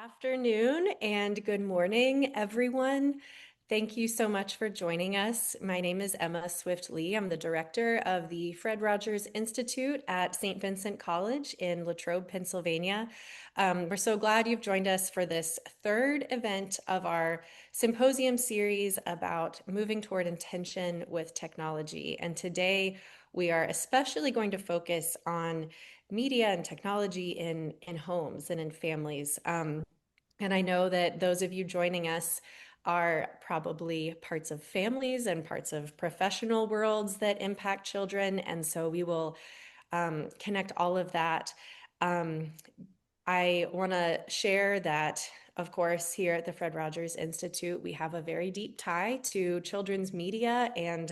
Afternoon and good morning, everyone. Thank you so much for joining us. My name is Emma Swift Lee. I'm the director of the Fred Rogers Institute at St. Vincent College in Latrobe, Pennsylvania. We're so glad you've joined us for this third event of our Symposium Series about moving toward intention with technology. And today we are especially going to focus on media and technology in homes and in families. And I know that those of you joining us are probably parts of families and parts of professional worlds that impact children. And so we will connect all of that. Um, I want to share that, of course, here at the Fred Rogers Institute, we have a very deep tie to children's media and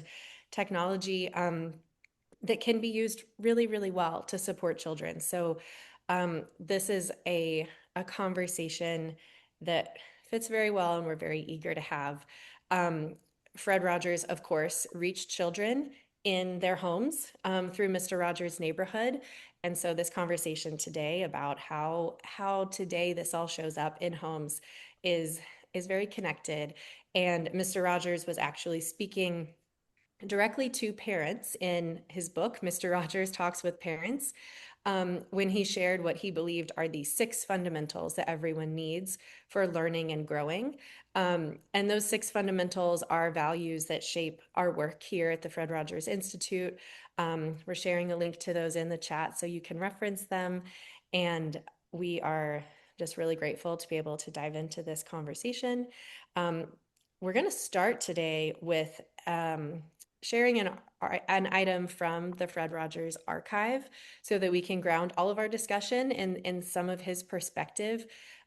technology. That can be used really, really well to support children. So this is a conversation that fits very well and we're very eager to have. Um, Fred Rogers, of course, reached children in their homes through Mr. Rogers' Neighborhood. And so this conversation today about how today this all shows up in homes is very connected. And Mr. Rogers was actually speaking directly to parents in his book, Mr. Rogers Talks with Parents, when he shared what he believed are the 6 fundamentals that everyone needs for learning and growing. And those 6 fundamentals are values that shape our work here at the Fred Rogers Institute. We're sharing a link to those in the chat so you can reference them. And we are just really grateful to be able to dive into this conversation. We're going to start today with sharing an item from the Fred Rogers archive so that we can ground all of our discussion in some of his perspective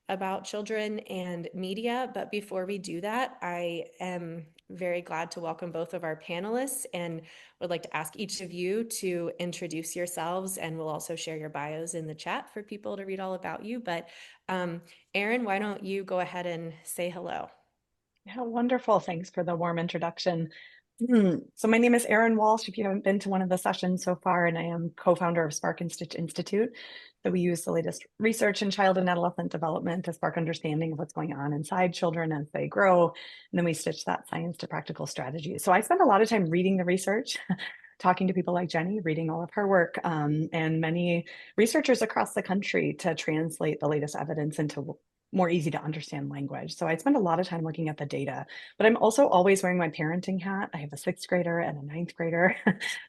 about children and media. But before we do that, I am very glad to welcome both of our panelists and would like to ask each of you to introduce yourselves, and we'll also share your bios in the chat for people to read all about you. But Erin, why don't you go ahead and say hello? Yeah, wonderful. Thanks for the warm introduction. So my name is Erin Walsh, if you haven't been to one of the sessions so far, and I am co-founder of Spark Institute. So we use the latest research in child and adolescent development to spark understanding of what's going on inside children as they grow. And then we stitch that science to practical strategies. So I spend a lot of time reading the research, talking to people like Jenny, reading all of her work, and many researchers across the country to translate the latest evidence into more easy to understand language. So I spend a lot of time looking at the data, but I'm also always wearing my parenting hat. I have a 6th grader and a 9th grader.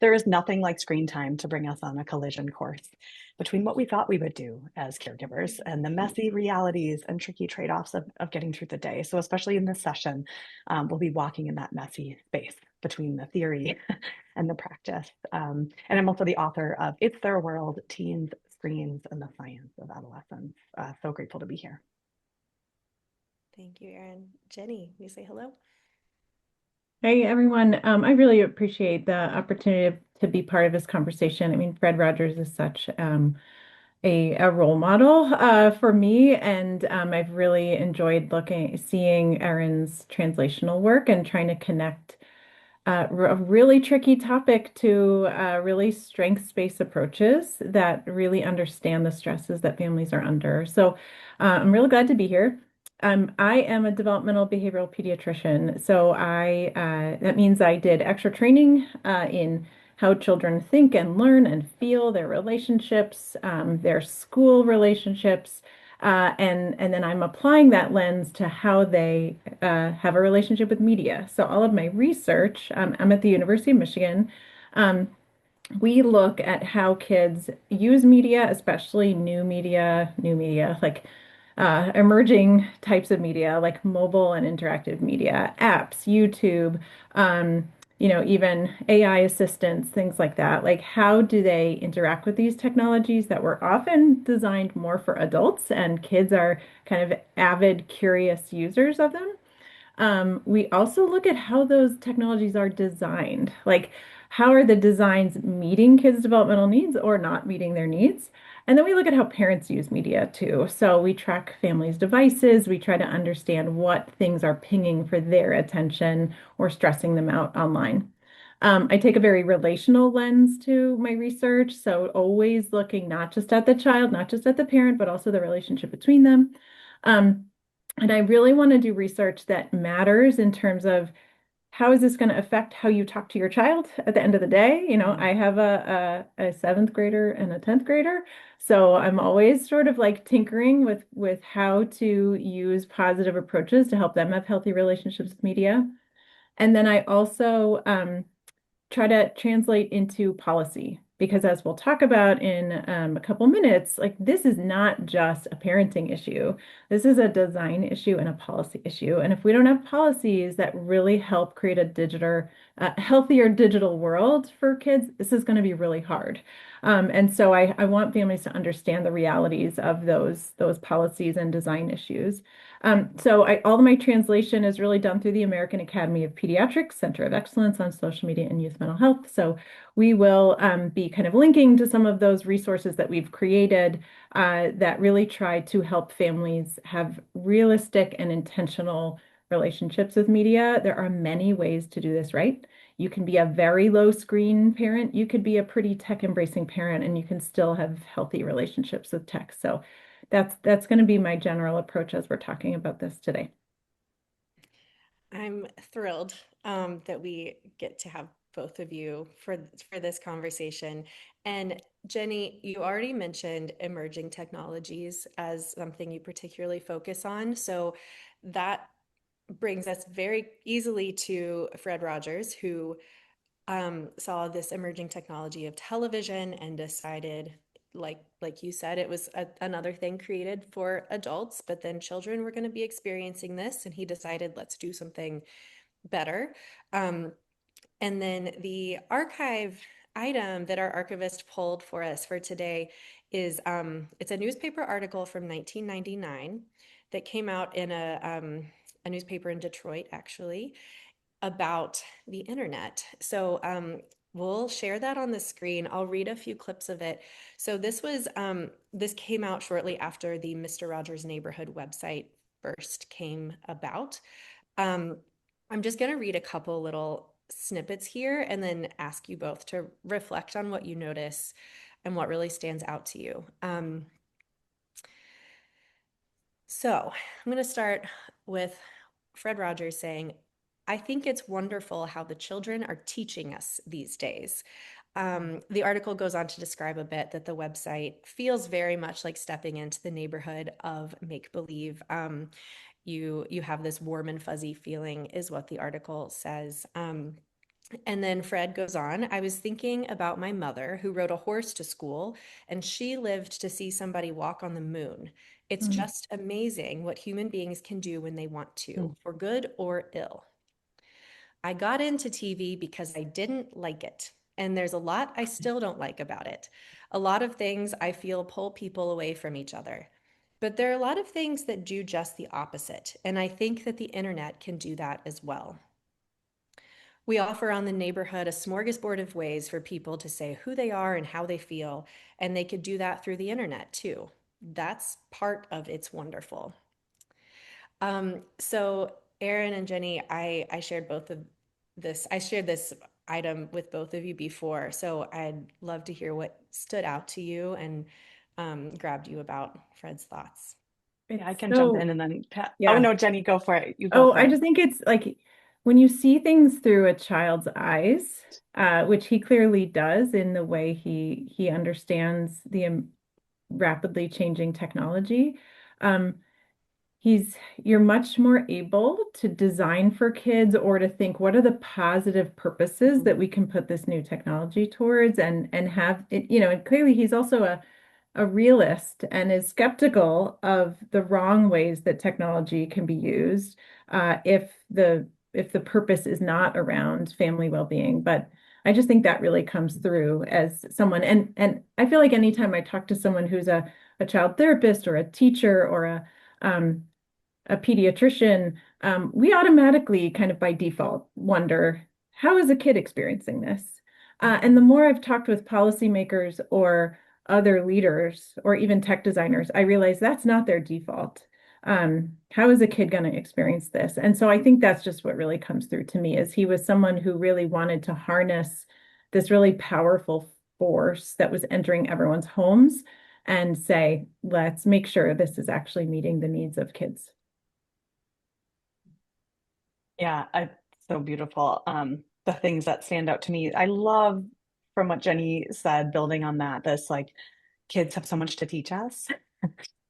There is nothing like screen time to bring us on a collision course between what we thought we would do as caregivers and the messy realities and tricky trade-offs of getting through the day. So especially in this session, we'll be walking in that messy space between the theory and the practice. And I'm also the author of It's Their World, Teens, Screens, and the Science of Adolescence. So grateful to be here. Thank you, Erin. Jenny, you say hello? Hey everyone, I really appreciate the opportunity to be part of this conversation. I mean, Fred Rogers is such a role model for me, and I've really enjoyed seeing Erin's translational work and trying to connect a really tricky topic to really strengths-based approaches that really understand the stresses that families are under. So I'm really glad to be here. I am a developmental behavioral pediatrician, so that means I did extra training in how children think and learn and feel their relationships, their school relationships, and then I'm applying that lens to how they have a relationship with media. So all of my research, I'm at the University of Michigan. Um, we look at how kids use media, especially new media, like emerging types of media, like mobile and interactive media, apps, YouTube, even AI assistants, things like that. Like, how do they interact with these technologies that were often designed more for adults, and kids are kind of avid, curious users of them? We also look at how those technologies are designed. Like, how are the designs meeting kids' developmental needs or not meeting their needs? And then we look at how parents use media too. So we track families' devices. We try to understand what things are pinging for their attention or stressing them out online. I take a very relational lens to my research. So always looking not just at the child, not just at the parent, but also the relationship between them. And I really want to do research that matters in terms of how is this going to affect how you talk to your child at the end of the day? I have a seventh grader and a 10th grader. So I'm always sort of like tinkering with how to use positive approaches to help them have healthy relationships with media. And then I also try to translate into policy because as we'll talk about in a couple minutes, like this is not just a parenting issue. This is a design issue and a policy issue. And if we don't have policies that really help create healthier digital world for kids, this is going to be really hard. And so I want families to understand the realities of those policies and design issues. All of my translation is really done through the American Academy of Pediatrics Center of Excellence on Social Media and Youth Mental Health. So we will be kind of linking to some of those resources that we've created that really try to help families have realistic and intentional relationships with media. There are many ways to do this right. You can be a very low screen parent. You could be a pretty tech embracing parent, and you can still have healthy relationships with tech. So that's going to be my general approach as we're talking about this today. I'm thrilled that we get to have both of you for this conversation. And Jenny, you already mentioned emerging technologies as something you particularly focus on. So that brings us very easily to Fred Rogers, who saw this emerging technology of television and decided, like you said, it was another thing created for adults, but then children were going to be experiencing this, and he decided, let's do something better. And then the archive item that our archivist pulled for us for today is it's a newspaper article from 1999 that came out in a newspaper in Detroit, actually, about the internet. So we'll share that on the screen. I'll read a few clips of it. So this came out shortly after the Mr. Rogers Neighborhood website first came about. I'm just going to read a couple little snippets here and then ask you both to reflect on what you notice and what really stands out to you. So I'm going to start with Fred Rogers saying, I think it's wonderful how the children are teaching us these days. The article goes on to describe a bit that the website feels very much like stepping into the neighborhood of make-believe. You have this warm and fuzzy feeling is what the article says. And then Fred goes on, I was thinking about my mother who rode a horse to school, and she lived to see somebody walk on the moon. It's Mm. just amazing what human beings can do when they want to, Mm. for good or ill. I got into TV because I didn't like it. And there's a lot I still don't like about it. A lot of things I feel pull people away from each other. But there are a lot of things that do just the opposite. And I think that the internet can do that as well. We offer on the neighborhood a smorgasbord of ways for people to say who they are and how they feel. And they could do that through the internet too. That's part of It's Wonderful. So Erin and Jenny, I shared both of this. I shared this item with both of you before, so I'd love to hear what stood out to you and grabbed you about Fred's thoughts. Yeah, I can jump So, in and then Pat. Oh yeah. no, Jenny, go for it. You go Oh, for I it. just think it's like when you see things through a child's eyes, which he clearly does in the way he understands the rapidly changing technology. Um, you're much more able to design for kids or to think what are the positive purposes Mhm. that we can put this new technology towards and have it, and clearly he's also a realist and is skeptical of the wrong ways that technology can be used if the purpose is not around family well-being. But I just think that really comes through as someone, and I feel like anytime I talk to someone who's a child therapist or a teacher or um, a pediatrician, we automatically kind of by default wonder, how is a kid experiencing this? And the more I've talked with policymakers or other leaders or even tech designers, I realize that's not their default. How is a kid going to experience this? And so I think that's just what really comes through to me is he was someone who really wanted to harness this really powerful force that was entering everyone's homes and say, let's make sure this is actually meeting the needs of kids. Yeah, so beautiful. The things that stand out to me, I love from what Jenny said, building on that, this like kids have so much to teach us.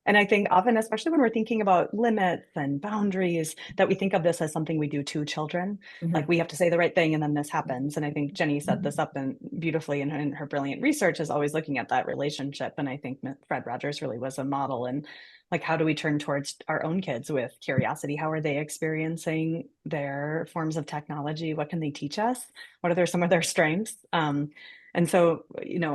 And I think often, especially when we're thinking about limits and boundaries, that we think of this as something we do to children. Like Mhm. we have to say the right thing and then this happens. And I think Jenny set this Mhm. up and beautifully in her brilliant research is always looking at that relationship. And I think Fred Rogers really was a model. And like, how do we turn towards our own kids with curiosity? How are they experiencing their forms of technology? What can they teach us? What are some of their strengths? And so,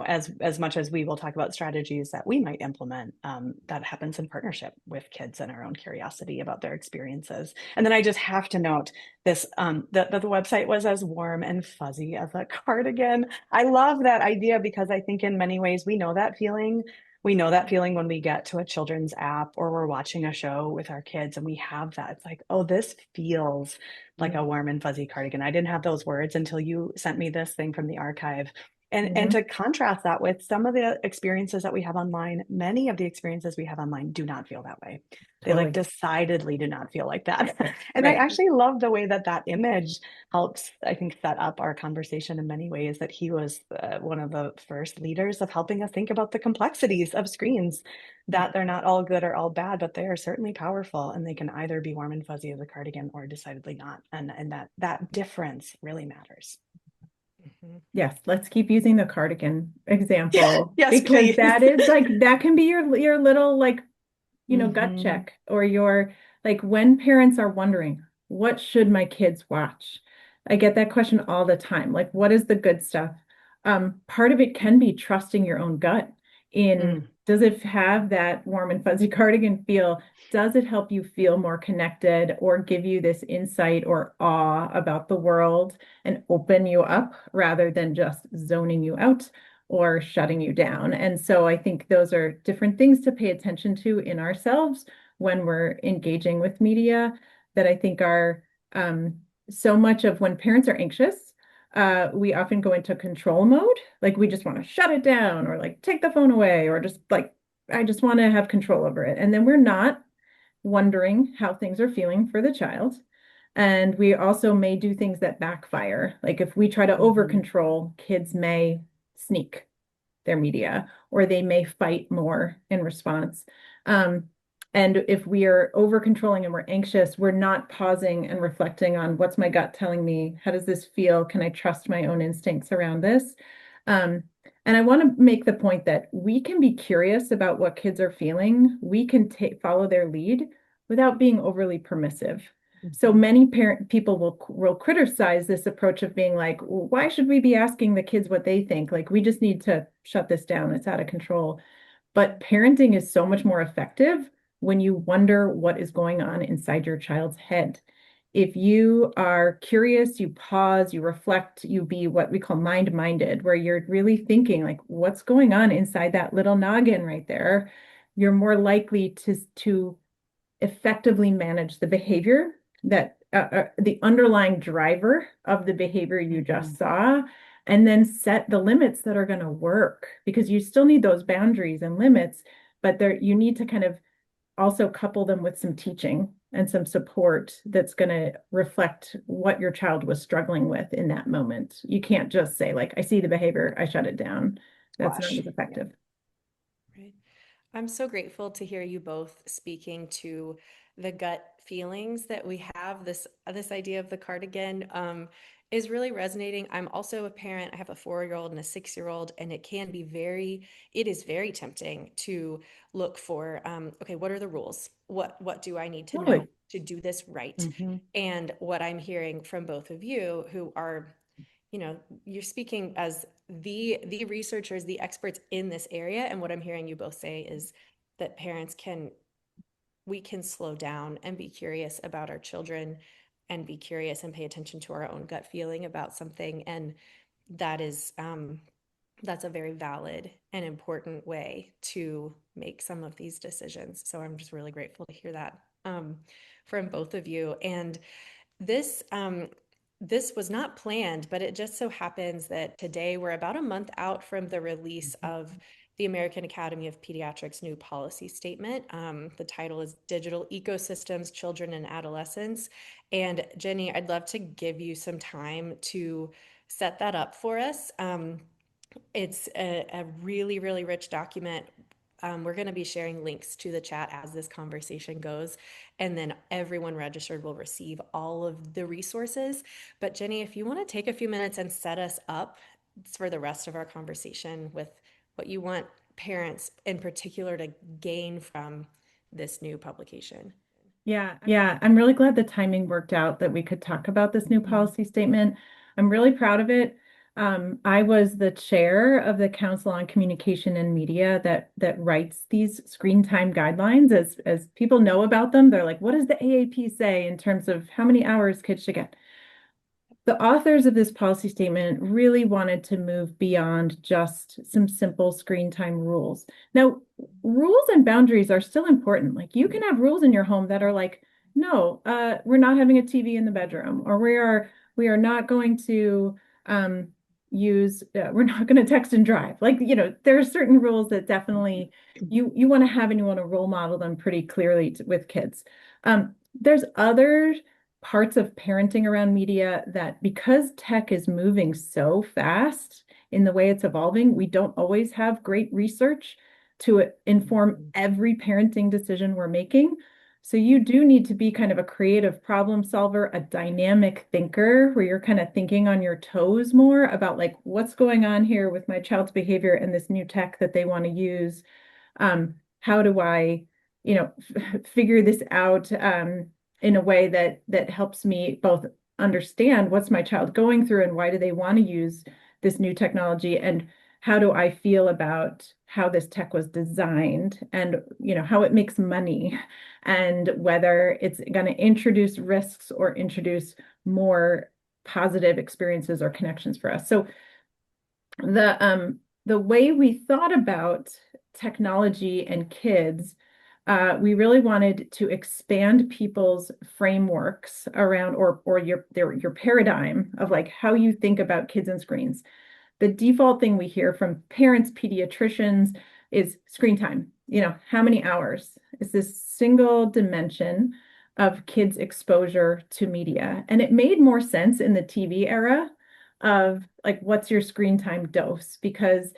as much as we will talk about strategies that we might implement, that happens in partnership with kids and our own curiosity about their experiences. And then I just have to note this, that the website was as warm and fuzzy as a cardigan. I love that idea because I think in many ways we know that feeling. We know that feeling when we get to a children's app or we're watching a show with our kids and we have that. It's like, oh, this feels like a warm and fuzzy cardigan. I didn't have those words until you sent me this thing from the archive. And Mhm. to contrast that with some of the experiences that we have online, many of the experiences we have online do not feel that way. They like Totally. decidedly do not feel like that. And I Right. actually love the way that that image helps, I think, set up our conversation in many ways, that he was one of the first leaders of helping us think about the complexities of screens, that they're not all good or all bad, but they are certainly powerful and they can either be warm and fuzzy as a cardigan or decidedly not. And that difference really matters. Mhm. Yes, let's keep using the cardigan example Yes, because please. that is like that can be your little like gut Hmm. check or your like when parents are wondering, what should my kids watch? I get that question all the time. Like, what is the good stuff? Part of it can be trusting your own gut in Mm. does it have that warm and fuzzy cardigan feel? Does it help you feel more connected or give you this insight or awe about the world and open you up rather than just zoning you out or shutting you down? And so I think those are different things to pay attention to in ourselves when we're engaging with media that I think are so much of when parents are anxious, we often go into control mode. Like we just want to shut it down or like take the phone away or just like, I just want to have control over it. And then we're not wondering how things are feeling for the child. And we also may do things that backfire. Like if we try to over Hmm. control, kids may sneak their media or they may fight more in response. Um, and if we are over controlling and we're anxious, we're not pausing and reflecting on what's my gut telling me? How does this feel? Can I trust my own instincts around this? Um, and I want to make the point that we can be curious about what kids are feeling. We can follow their lead without being overly permissive. So Hmm. many parent people will criticize this approach of being like, well, why should we be asking the kids what they think? Like we just need to shut this down. It's out of control. But parenting is so much more effective when you wonder what is going on inside your child's head. If you are curious, you pause, you reflect, you be what we call mind-minded, where you're really thinking like what's going on inside that little noggin right there, you're more likely to effectively manage the behavior that the underlying driver of the behavior you Hmm. just saw, and then set the limits that are going to work because you still need those boundaries and limits, but there you need to kind of also couple them with some teaching and some support that's going to reflect what your child was struggling with in that moment. You can't just say like, I see the behavior, I shut it down. That's not Wash. as Yeah. effective. Right. I'm so grateful to hear you both speaking to the gut feelings that we have. This idea of the cardigan is really resonating. I'm also a parent. I have a 4-year-old and a 6-year-old, and it is very tempting to look for, okay, what are the rules? What do I need to know Totally. to do this right? Hmm. And what I'm hearing from both of you, who are you're speaking as the researchers, the experts in this area, and what I'm hearing you both say is that we can slow down and be curious about our children and be curious and pay attention to our own gut feeling about something, and that is that's a very valid and important way to make some of these decisions. So I'm just really grateful to hear that from both of you. And this this was not planned, but it just so happens that today we're about a month out from the release of the American Academy of Pediatrics' new policy statement. The title is Digital Ecosystems, Children and Adolescents. And Jenny, I'd love to give you some time to set that up for us. It's a really, really rich document. We're going to be sharing links to the chat as this conversation goes, and then everyone registered will receive all of the resources. But Jenny, if you want to take a few minutes and set us up for the rest of our conversation with what you want parents in particular to gain from this new publication. Yeah, I'm really glad the timing worked out that we could talk about this new policy statement. I'm really proud of it. I was the chair of the Council on Communication and Media that writes these screen time guidelines. As people know about them, they're like, what does the AAP say in terms of how many hours kids should get? The authors of this policy statement really wanted to move beyond just some simple screen time rules. Now, rules and boundaries are still important. Like you can have rules in your home that are like, no, we're not having a TV in the bedroom, or we are not going to we're not going to text and drive. Like, there are certain rules that definitely you want to have and you want to role model them pretty clearly with kids. There's other parts of parenting around media that because tech is moving so fast in the way it's evolving, we don't always have great research to inform every parenting decision we're making. So you do need to be kind of a creative problem solver, a dynamic thinker, where you're kind of thinking on your toes more about like what's going on here with my child's behavior and this new tech that they want to use. How do I, figure this out? In a way that helps me both understand what's my child going through and why do they want to use this new technology, and how do I feel about how this tech was designed, and how it makes money, and whether it's going to introduce risks or introduce more positive experiences or connections for us. So the way we thought about technology and kids, we really wanted to expand people's frameworks around or your paradigm of like how you think about kids and screens. The default thing we hear from parents, pediatricians is screen time. How many hours is this single dimension of kids' exposure to media? And it made more sense in the TV era of like, what's your screen time dose? Because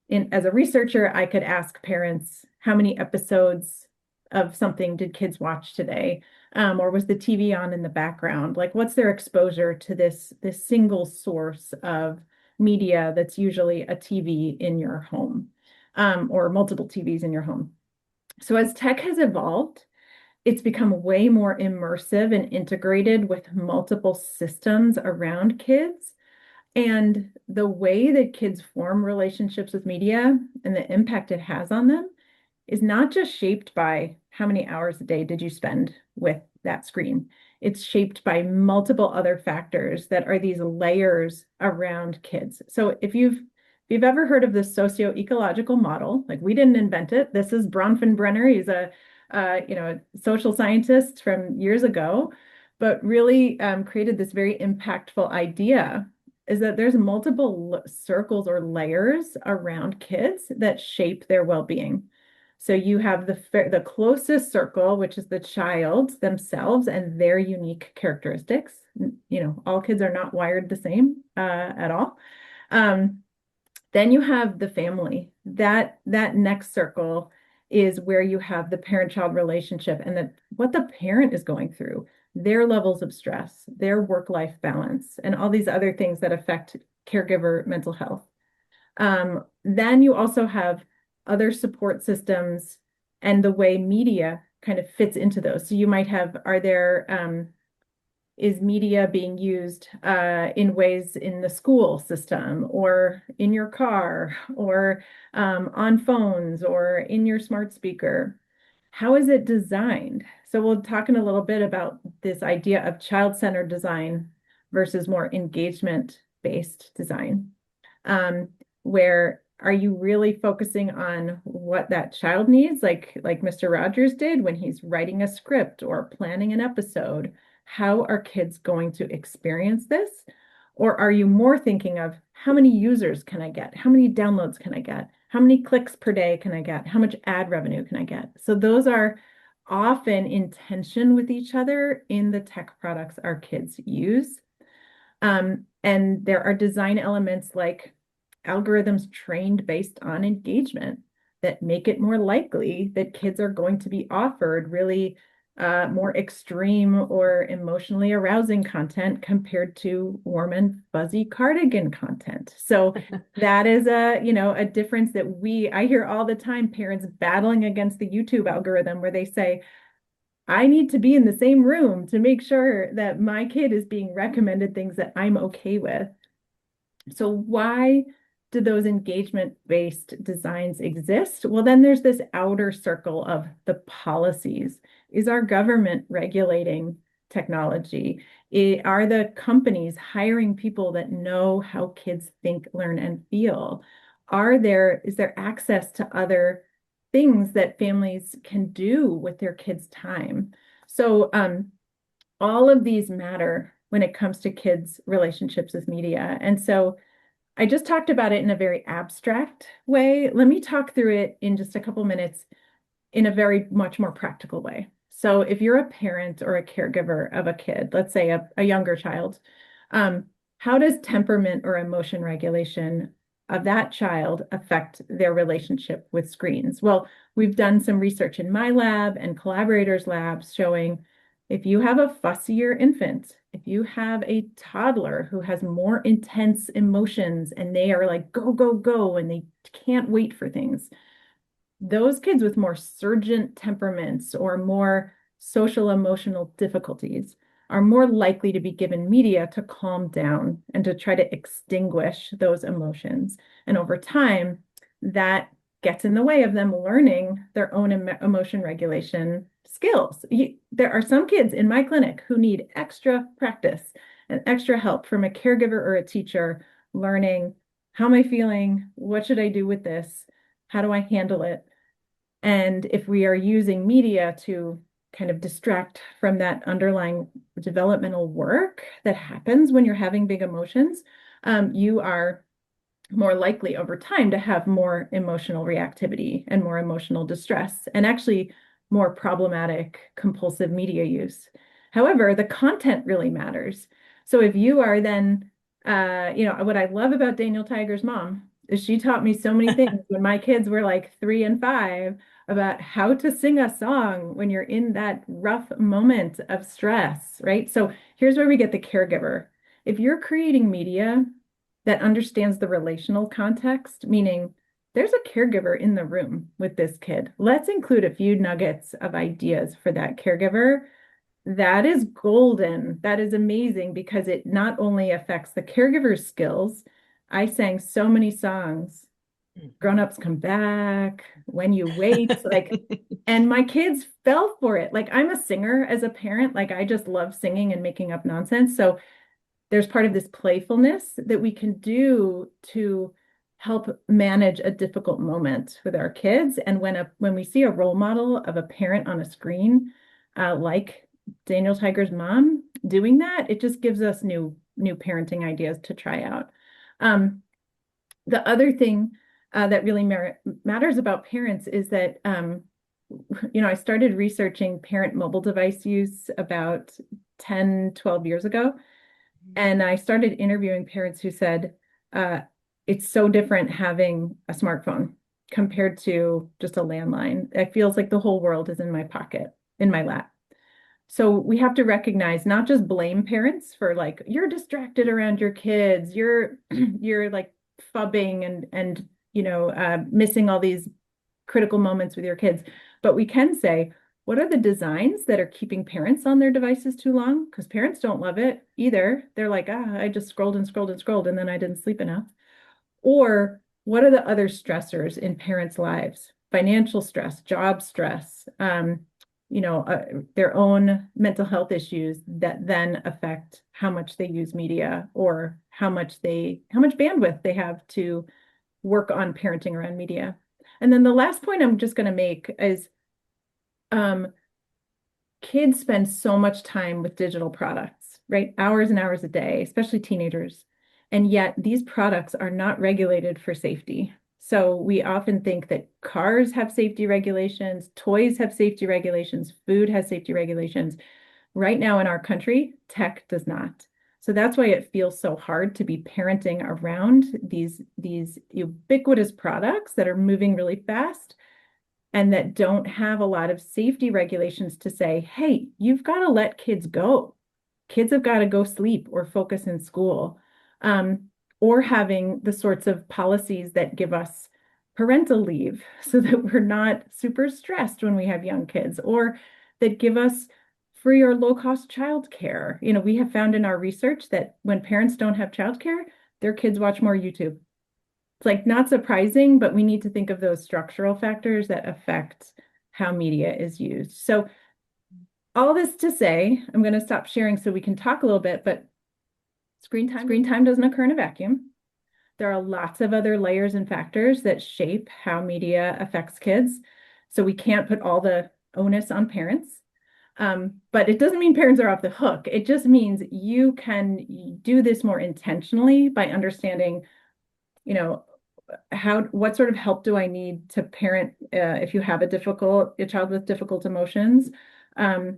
as a researcher, I could ask parents, how many episodes of something did kids watch today? Or was the TV on in the background? Like, what's their exposure to this single source of media that's usually a TV in your home, or multiple TVs in your home? So as tech has evolved, it's become way more immersive and integrated with multiple systems around kids. And the way that kids form relationships with media and the impact it has on them is not just shaped by how many hours a day did you spend with that screen. It's shaped by multiple other factors that are these layers around kids. So if you've ever heard of the socio-ecological model, like we didn't invent it. This is Bronfenbrenner. He's a social scientist from years ago, but really created this very impactful idea, is that there's multiple circles or layers around kids that shape their well-being. So you have the closest circle, which is the child themselves and their unique characteristics. All kids are not wired the same at all. Then you have the family. That next circle is where you have the parent-child relationship and what the parent is going through, their levels of stress, their work-life balance, and all these other things that affect caregiver mental health. Then you also have other support systems and the way media kind of fits into those. So you might have, is media being used in ways in the school system or in your car or on phones or in your smart speaker? How is it designed? So we'll talk in a little bit about this idea of child-centered design versus more engagement-based design. Where are you really focusing on what that child needs, like Mr. Rogers did when he's writing a script or planning an episode? How are kids going to experience this? Or are you more thinking of how many users can I get? How many downloads can I get? How many clicks per day can I get? How much ad revenue can I get? So those are often in tension with each other in the tech products our kids use. And there are design elements like algorithms trained based on engagement that make it more likely that kids are going to be offered really more extreme or emotionally arousing content compared to warm and fuzzy cardigan content. So that is a difference that I hear all the time, parents battling against the YouTube algorithm where they say, I need to be in the same room to make sure that my kid is being recommended things that I'm okay with. So why do those engagement-based designs exist? Well, then there's this outer circle of the policies. Is our government regulating technology? Are the companies hiring people that know how kids think, learn, and feel? Is there access to other things that families can do with their kids' time? So all of these matter when it comes to kids' relationships with media. And so I just talked about it in a very abstract way. Let me talk through it in just a couple minutes in a very much more practical way. So if you're a parent or a caregiver of a kid, let's say a younger child, um, how does temperament or emotion regulation of that child affect their relationship with screens? Well, we've done some research in my lab and collaborators' labs showing if you have a fussier infant, if you have a toddler who has more intense emotions and they are like, go, go, go, and they can't wait for things, those kids with more surgent temperaments or more social emotional difficulties are more likely to be given media to calm down and to try to extinguish those emotions. And over time, that gets in the way of them learning their own emotion regulation skills. There are some kids in my clinic who need extra practice and extra help from a caregiver or a teacher learning, how am I feeling? What should I do with this? How do I handle it? And if we are using media to kind of distract from that underlying developmental work that happens when you're having big emotions, you are more likely over time to have more emotional reactivity and more emotional distress, and actually more problematic compulsive media use. However, the content really matters. So if you are then, what I love about Daniel Tiger's mom is she taught me so many things when my kids were like 3 and 5 about how to sing a song when you're in that rough moment of stress, right? So here's where we get the caregiver. If you're creating media that understands the relational context, meaning there's a caregiver in the room with this kid. Let's include a few nuggets of ideas for that caregiver. That is golden. That is amazing because it not only affects the caregiver's skills. I sang so many songs, Grown-ups Come Back, When You Wait, and my kids fell for it. Like I'm a singer as a parent, like I just love singing and making up nonsense. So there's part of this playfulness that we can do to help manage a difficult moment with our kids. And when we see a role model of a parent on a screen, like Daniel Tiger's mom doing that, it just gives us new parenting ideas to try out. The other thing that really matters about parents is that I started researching parent mobile device use about 10, 12 years ago. And I started interviewing parents who said, it's so different having a smartphone compared to just a landline. It feels like the whole world is in my pocket, in my lap. So we have to recognize, not just blame parents for like, you're distracted around your kids, you're like fubbing and missing all these critical moments with your kids. But we can say, what are the designs that are keeping parents on their devices too long? Because parents don't love it either. They're like, I just scrolled and scrolled and scrolled, and then I didn't sleep enough. Or what are the other stressors in parents' lives? Financial stress, job stress, their own mental health issues that then affect how much they use media or how much bandwidth they have to work on parenting around media. And then the last point I'm just going to make is kids spend so much time with digital products, right? Hours and hours a day, especially teenagers. And yet these products are not regulated for safety. So we often think that cars have safety regulations, toys have safety regulations, food has safety regulations. Right now in our country, tech does not. So that's why it feels so hard to be parenting around these ubiquitous products that are moving really fast and that don't have a lot of safety regulations to say, hey, you've got to let kids go. Kids have got to go sleep or focus in school. Or having the sorts of policies that give us parental leave so that we're not super stressed when we have young kids, or that give us free or low cost childcare. We have found in our research that when parents don't have childcare, their kids watch more YouTube. It's like not surprising, but we need to think of those structural factors that affect how media is used. So all this to say, I'm going to stop sharing so we can talk a little bit, but screen time doesn't occur in a vacuum. There are lots of other layers and factors that shape how media affects kids. So we can't put all the onus on parents. But it doesn't mean parents are off the hook. It just means you can do this more intentionally by understanding, you know, what sort of help do I need to parent if you have a child with difficult emotions, um,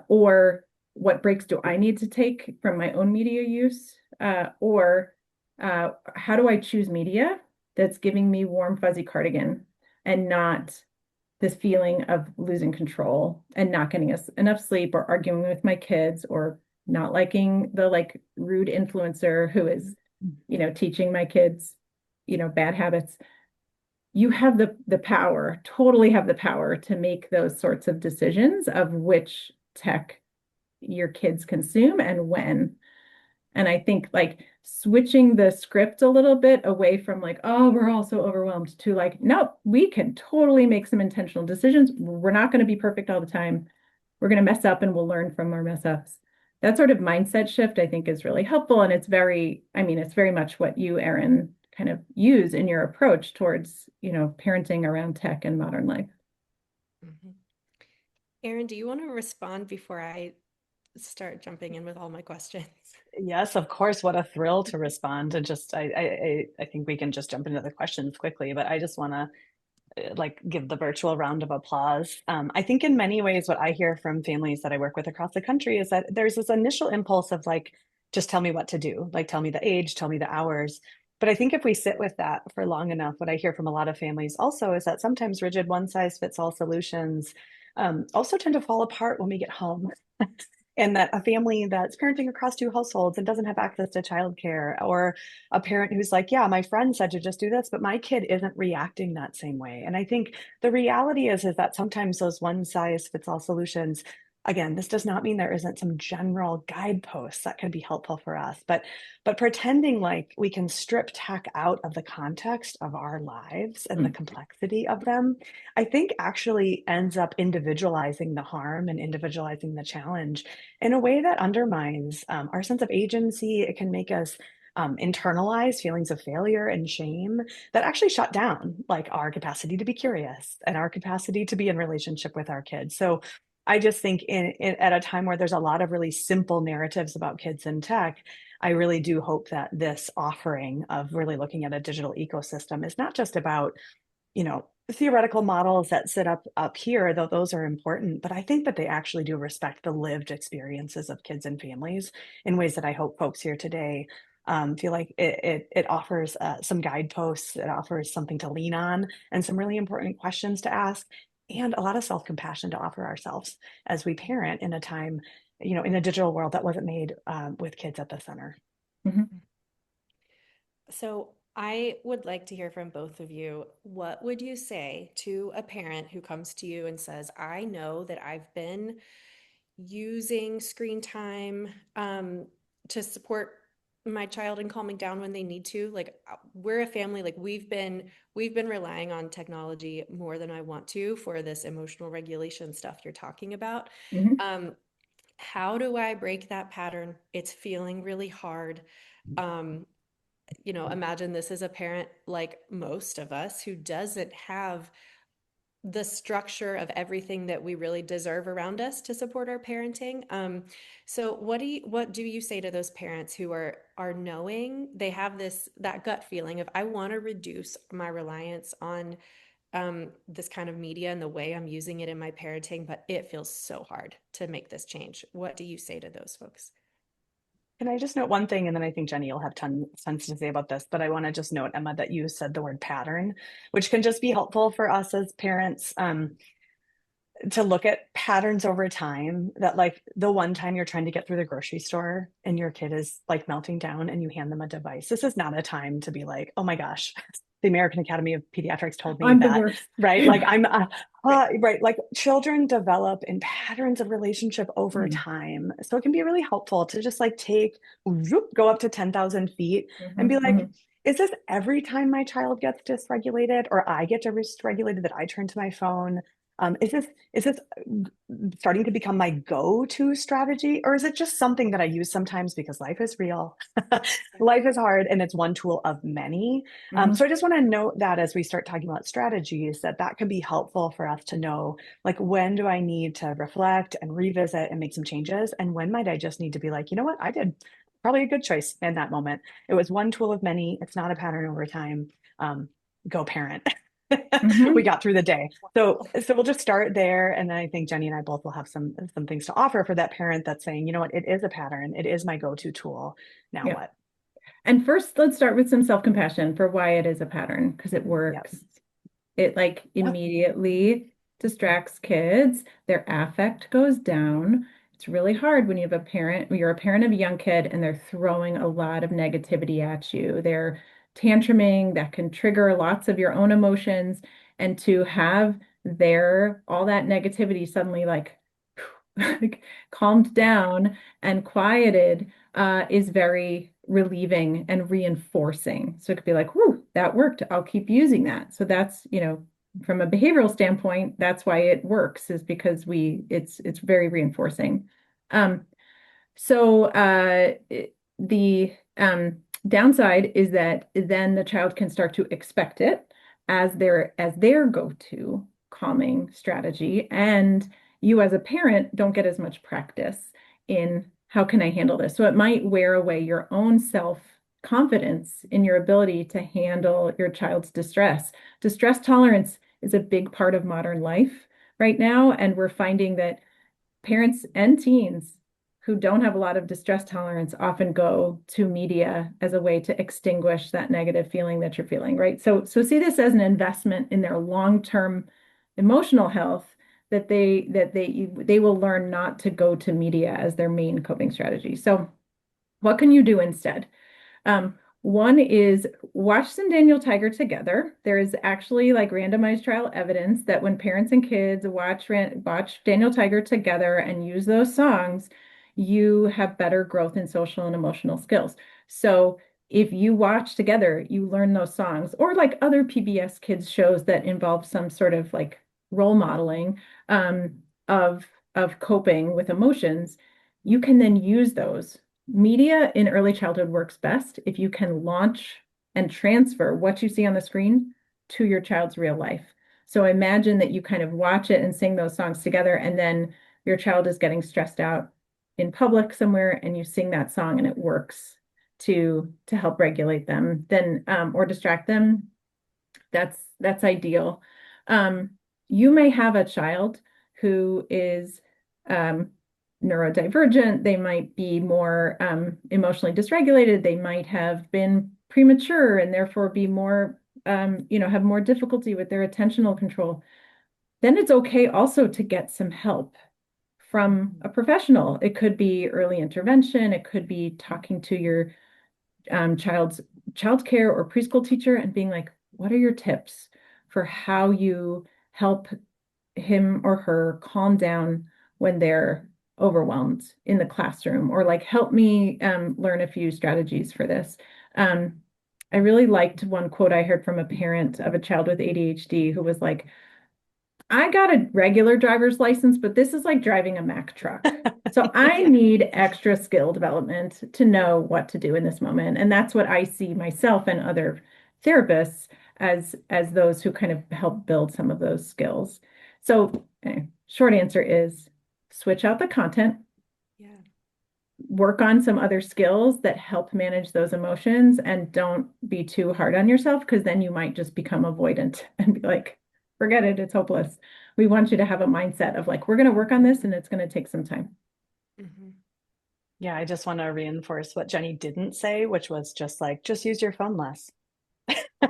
or what breaks do I need to take from my own media use, or how do I choose media that's giving me warm fuzzy cardigan and not this feeling of losing control and not getting us enough sleep or arguing with my kids or not liking the like rude influencer who is, teaching my kids, bad habits. You have the power, totally have the power to make those sorts of decisions of which tech your kids consume and when. And I think like switching the script a little bit away from like, oh, we're all so overwhelmed to like, no, we can totally make some intentional decisions. We're not going to be perfect all the time. We're going to mess up and we'll learn from our mess ups. That sort of mindset shift, I think, is really helpful. And it's very much what you, Erin, kind of use in your approach towards, parenting around tech and modern life. Mhm. Erin, do you want to respond before I start jumping in with all my questions? Yes, of course. What a thrill to respond. And just, I think we can just jump into the questions quickly, but I just want to like give the virtual round of applause. I think in many ways, what I hear from families that I work with across the country is that there's this initial impulse of like, just tell me what to do, like tell me the age, tell me the hours. But I think if we sit with that for long enough, what I hear from a lot of families also is that sometimes rigid one size fits all solutions also tend to fall apart when we get home. And that a family that's parenting across two households and doesn't have access to childcare, or a parent who's like, yeah, my friend said to just do this, but my kid isn't reacting that same way. And I think the reality is that sometimes those one size fits all solutions, again, this does not mean there isn't some general guideposts that can be helpful for us, but pretending like we can strip tech out of the context of our lives and the complexity of them, I think actually ends up individualizing the harm and individualizing the challenge in a way that undermines our sense of agency. It can make us internalize feelings of failure and shame that actually shut down like our capacity to be curious and our capacity to be in relationship with our kids. So I just think at a time where there's a lot of really simple narratives about kids and tech, I really do hope that this offering of really looking at a digital ecosystem is not just about, theoretical models that sit up here, though those are important, but I think that they actually do respect the lived experiences of kids and families in ways that I hope folks here today feel like it offers some guideposts, it offers something to lean on, and some really important questions to ask, and a lot of self-compassion to offer ourselves as we parent in a time, in a digital world that wasn't made with kids at the center. Mm-hmm. So I would like to hear from both of you. What would you say to a parent who comes to you and says, I know that I've been using screen time to support my child in calming down when they need to? Like we're a family, like we've been relying on technology more than I want to for this emotional regulation stuff you're talking about. Mm-hmm. Um, how do I break that pattern? It's feeling really hard. Um, Imagine this is a parent like most of us who doesn't have the structure of everything that we really deserve around us to support our parenting. So what do you say to those parents who are knowing they have that gut feeling of I want to reduce my reliance on this kind of media and the way I'm using it in my parenting, but it feels so hard to make this change. What do you say to those folks? Can I just note one thing, and then I think Jenny will have tons to say about this, but I want to just note, Emma, that you said the word pattern, which can just be helpful for us as parents. To look at patterns over time, that like the one time you're trying to get through the grocery store and your kid is like melting down and you hand them a device. This is not a time to be like, oh my gosh, the American Academy of Pediatrics told me I'm the that, worst. right? Like right. Like children develop in patterns of relationship over Mhm. time. So it can be really helpful to just like go up to 10,000 feet and be Mhm, like, mhm. is this every time my child gets dysregulated or I get dysregulated that I turn to my phone? Is this starting to become my go-to strategy, or is it just something that I use sometimes because life is real? Life is hard, and it's one tool of many. So Mhm. I just want to note that as we start talking about strategies, that can be helpful for us to know, like, when do I need to reflect and revisit and make some changes, and when might I just need to be like, you know what, I did probably a good choice in that moment. It was one tool of many. It's not a pattern over time. Go parent. We Mhm. got through the day. So we'll just start there. And then I think Jenny and I both will have some things to offer for that parent that's saying, you know what, it is a pattern. It is my go-to tool. Now Yeah. what? And first, let's start with some self-compassion for why it is a pattern, because it Yep. works. It like Yep. immediately distracts kids. Their affect goes down. It's really hard when you have a parent, you're a parent of a young kid and they're throwing a lot of negativity at you. They're tantruming, that can trigger lots of your own emotions. And to have all that negativity suddenly like calmed down and quieted is very relieving and reinforcing. So it could be like, whoo, that worked. I'll keep using that. So that's, from a behavioral standpoint, that's why it works, is because it's very reinforcing. Um, the downside is that then the child can start to expect it as their go-to calming strategy, and you as a parent don't get as much practice in how can I handle this. So it might wear away your own self-confidence in your ability to handle your child's distress. Distress tolerance is a big part of modern life right now, and we're finding that parents and teens who don't have a lot of distress tolerance often go to media as a way to extinguish that negative feeling that you're feeling, right? So see this as an investment in their long-term emotional health, that they will learn not to go to media as their main coping strategy. So what can you do instead? One is watch some Daniel Tiger together. There is actually like randomized trial evidence that when parents and kids watch Daniel Tiger together and use those songs, you have better growth in social and emotional skills. So if you watch together, you learn those songs, or like other PBS kids shows that involve some sort of like role modeling um, of coping with emotions, you can then use those. Media in early childhood works best if you can launch and transfer what you see on the screen to your child's real life. So imagine that you kind of watch it and sing those songs together, and then your child is getting stressed out in public somewhere, and you sing that song and it works to help regulate them, then or distract them. That's ideal. Um, you may have a child who is um, neurodivergent. They might be more emotionally dysregulated. They might have been premature and therefore be more, have more difficulty with their attentional control. Then it's okay also to get some help from a professional. It could be early intervention. It could be talking to your child's childcare or preschool teacher and being like, what are your tips for how you help him or her calm down when they're overwhelmed in the classroom, or like help me learn a few strategies for this. Um, I really liked one quote I heard from a parent of a child with ADHD who was like, I got a regular driver's license, but this is like driving a Mack truck. So I Yeah. need extra skill development to know what to do in this moment. And that's what I see myself and other therapists as those who kind of help build some of those skills. So, short answer is switch out the content, Yeah. work on some other skills that help manage those emotions, and don't be too hard on yourself, because then you might just become avoidant and be like, forget it, it's hopeless. We want you to have a mindset of like, we're going to work on this and it's going to take some time. Mm-hmm. Yeah, I just want to reinforce what Jenny didn't say, which was just like, just use your phone less.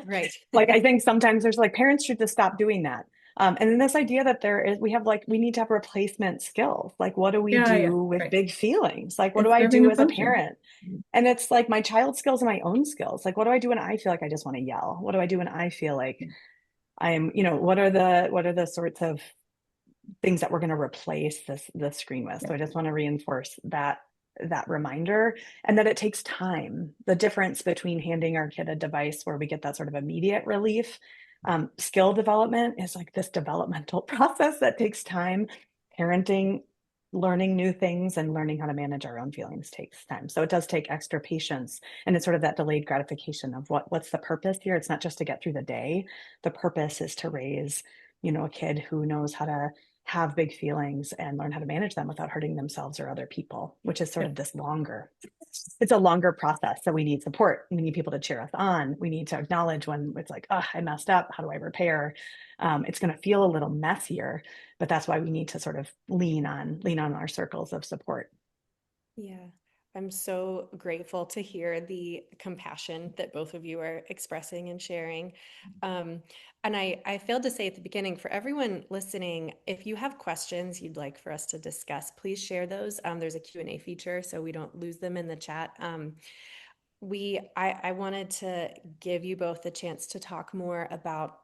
Right. Like, I think sometimes there's like parents should just stop doing that. And then this idea that we need to have replacement skills. Like, what do we Yeah, yeah, do with right. big feelings? Like, what do It's I serving do a as a function. parent? And it's like my child's skills and my own skills. Like, what do I do when I feel like I just want to yell? What do I do when I feel like I'm, what are the sorts of things that we're going to replace the screen with? Yeah. So I just want to reinforce that reminder, and that it takes time. The difference between handing our kid a device where we get that sort of immediate relief, skill development is like this developmental process that takes time. Parenting, learning new things and learning how to manage our own feelings takes time. So it does take extra patience, and it's sort of that delayed gratification of what's the purpose here. It's not just to get through the day. The purpose is to raise, a kid who knows how to have big feelings and learn how to manage them without hurting themselves or other people, which is sort Yeah. of this longer, it's a longer process. So we need support. We need people to cheer us on. We need to acknowledge when it's like, oh, I messed up. How do I repair? It's going to feel a little messier, but that's why we need to sort of lean on our circles of support. Yeah, I'm so grateful to hear the compassion that both of you are expressing and sharing. Um, and I failed to say at the beginning, for everyone listening, if you have questions you'd like for us to discuss, please share those. There's a Q&A feature, so we don't lose them in the chat. I wanted to give you both the chance to talk more about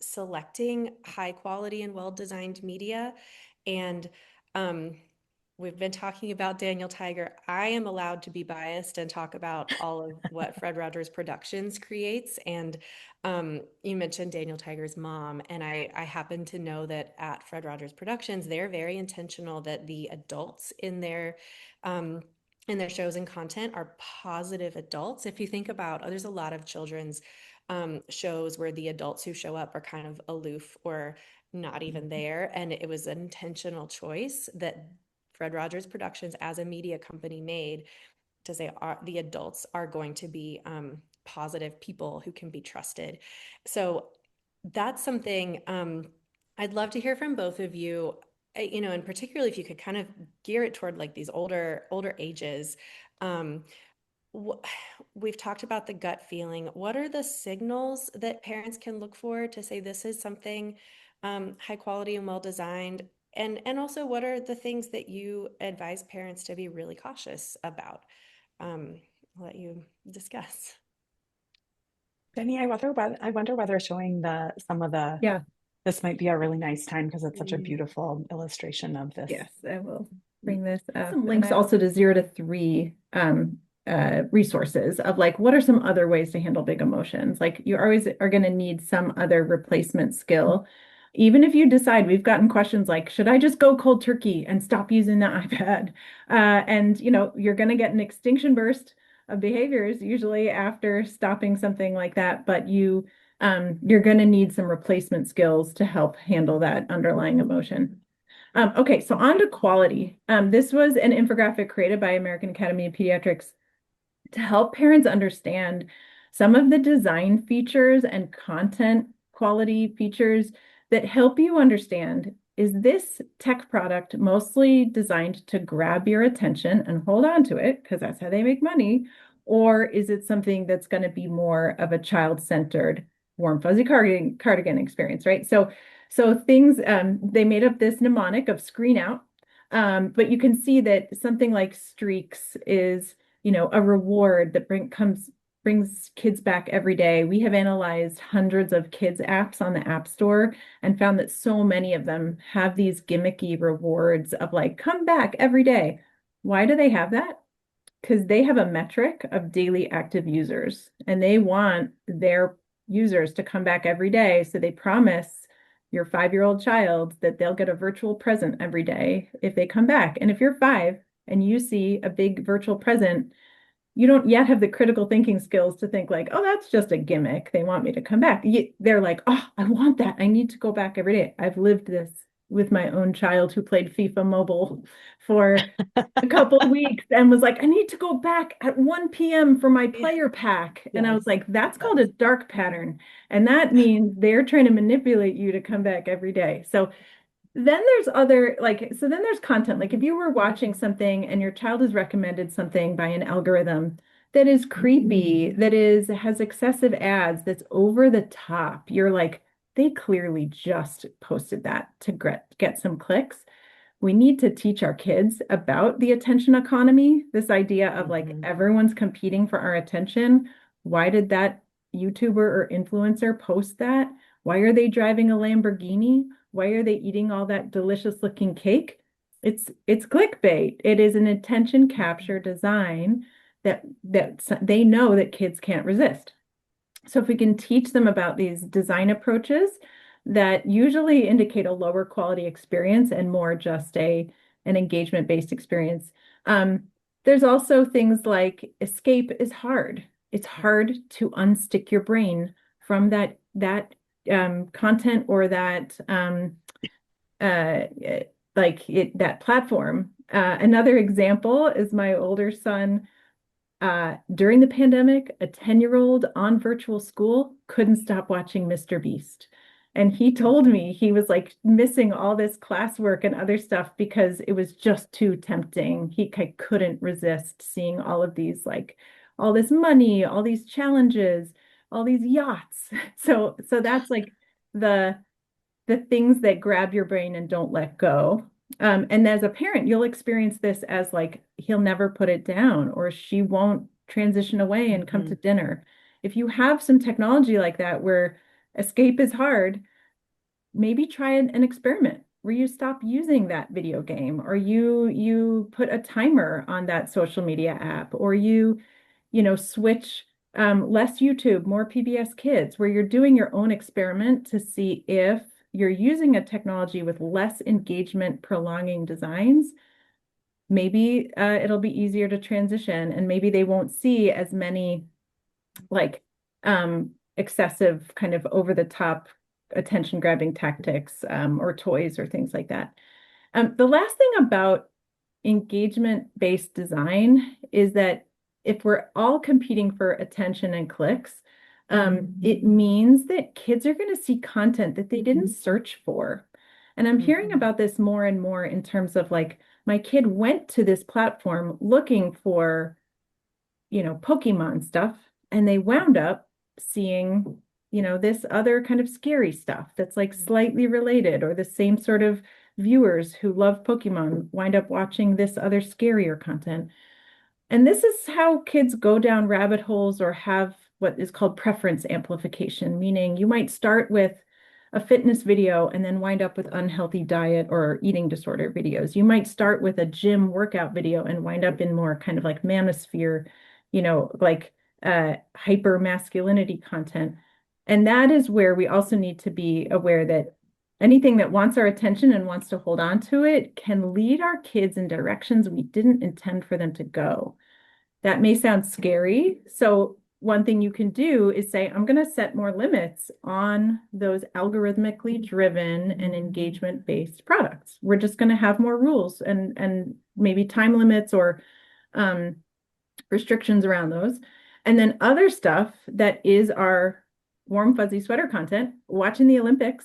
selecting high quality and well-designed media. And um, we've been talking about Daniel Tiger. I am allowed to be biased and talk about all of what Fred Rogers Productions creates. And you mentioned Daniel Tiger's mom, and I happen to know that at Fred Rogers Productions, they're very intentional that the adults um, in their shows and content are positive adults. If you think about, there's a lot of children's shows where the adults who show up are kind of aloof or not even there. And it was an intentional choice that Fred Rogers Productions as a media company made to say the adults are going to be positive people who can be trusted. So that's something I'd love to hear from both of you. And particularly if you could kind of gear it toward like these older ages. Um, we've talked about the gut feeling. What are the signals that parents can look for to say this is something high quality and well designed? And also, what are the things that you advise parents to be really cautious about? I'll let you discuss. Jenny, I wonder whether showing some of the, Yeah. this might be a really nice time because it's such a Mm. beautiful illustration of this. Yes, I will bring this up. Some And links also to 0 to 3 resources of like, what are some other ways to handle big emotions? Like you always are going to need some other replacement skill. Even if you decide, we've gotten questions like, should I just go cold turkey and stop using the iPad? And you're going to get an extinction burst of behaviors usually after stopping something like that, but you're going to need some replacement skills to help handle that underlying emotion. Okay, so on to quality. This was an infographic created by American Academy of Pediatrics to help parents understand some of the design features and content quality features that help you understand, is this tech product mostly designed to grab your attention and hold on to it, because that's how they make money, or is it something that's going to be more of a child-centered, warm, fuzzy cardigan experience, right? So things, they made up this mnemonic of screen out, but you can see that something like streaks is a reward that brings kids back every day. We have analyzed hundreds of kids apps on the App Store and found that so many of them have these gimmicky rewards of like, come back every day. Why do they have that? Because they have a metric of daily active users and they want their users to come back every day. So they promise your 5-year-old child that they'll get a virtual present every day if they come back. And if you're 5 and you see a big virtual present, you don't yet have the critical thinking skills to think like, oh, that's just a gimmick. They want me to come back. They're like, oh, I want that. I need to go back every day. I've lived this with my own child who played FIFA Mobile for a couple of weeks and was like, I need to go back at 1 p.m. for my Yeah. player pack. And I Yes. was like, that's called Yes. a dark pattern. And that means they're trying to manipulate you to come back every day. So then there's other like, so then there's content. Like if you were watching something and your child is recommended something by an algorithm that is creepy, that is has excessive ads, that's over the top, you're like, they clearly just posted that to get some clicks. We need to teach our kids about the attention economy, this idea of like everyone's competing for our attention. Why did that YouTuber or influencer post that? Why are they driving a Lamborghini? Why are they eating all that delicious looking cake? It's clickbait. It is an attention capture design that they know that kids can't resist. So if we can teach them about these design approaches that usually indicate a lower quality experience and more just an engagement-based experience. There's also things like escape is hard. It's hard to unstick your brain from that content or uh, that platform. Another example is my older son during the pandemic, a 10-year-old on virtual school couldn't stop watching Mr. Beast. And he told me he was like missing all this classwork and other stuff because it was just too tempting. He couldn't resist seeing all of these, like all this money, all these challenges, all these yachts. So that's like the the things that grab your brain and don't let go. And as a parent, you'll experience this as like he'll never put it down or she won't transition away and come to dinner. If you have some technology like that where escape is hard, maybe try an experiment where you stop using that video game or you put a timer on that social media app or you switch less YouTube, more PBS Kids, where you're doing your own experiment to see if you're using a technology with less engagement prolonging designs, maybe it'll be easier to transition and maybe they won't see as many like excessive kind of over the top attention grabbing tactics or toys or things like that. The last thing about engagement-based design is that if we're all competing for attention and clicks, it means that kids are going to see content that they didn't search for. And I'm hearing about this more and more in terms of like, my kid went to this platform looking for, Pokemon stuff, and they wound up seeing, this other kind of scary stuff that's like slightly related or the same sort of viewers who love Pokemon wind up watching this other scarier content. And this is how kids go down rabbit holes or have what is called preference amplification, meaning you might start with a fitness video and then wind up with unhealthy diet or eating disorder videos. You might start with a gym workout video and wind up in more kind of like manosphere, like hyper masculinity content. And that is where we also need to be aware that anything that wants our attention and wants to hold on to it can lead our kids in directions we didn't intend for them to go. That may sound scary. So one thing you can do is say, I'm going to set more limits on those algorithmically driven and engagement-based products. We're just going to have more rules and maybe time limits or restrictions around those. And then other stuff that is our warm, fuzzy sweater content, watching the Olympics.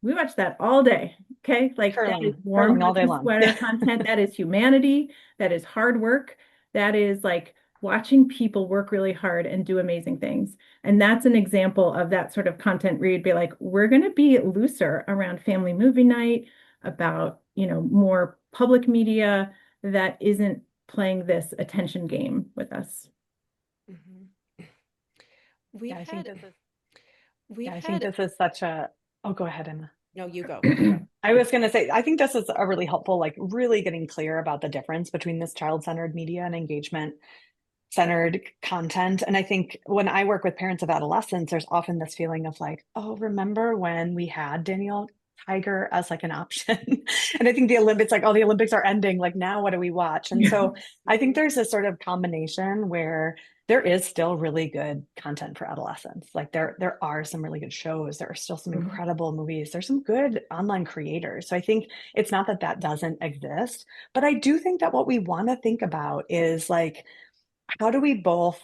We watch that all day. Okay. Like that is warm, all day fuzzy long. sweater content. That is humanity. That is hard work. That is like watching people work really hard and do amazing things. And that's an example of that sort of content where you'd be like, we're going to be looser around family movie night, about, more public media that isn't playing this attention game with us. We've I think had, this is, we've I think had, this is such a, oh, go ahead, Emma. no, you go. I was going to say, I think this is a really helpful, like really getting clear about the difference between this child-centered media and engagement-centered content. And I think when I work with parents of adolescents, there's often this feeling of like, oh, remember when we had Danielle Tiger as like an option. And I think the Olympics, like, oh, the Olympics are ending. Like, now what do we watch? And Yeah. so I think there's this sort of combination where there is still really good content for adolescents. Like there are some really good shows. There are still some Mhm. incredible movies. There's some good online creators. So I think it's not that that doesn't exist, but I do think that what we want to think about is like, how do we both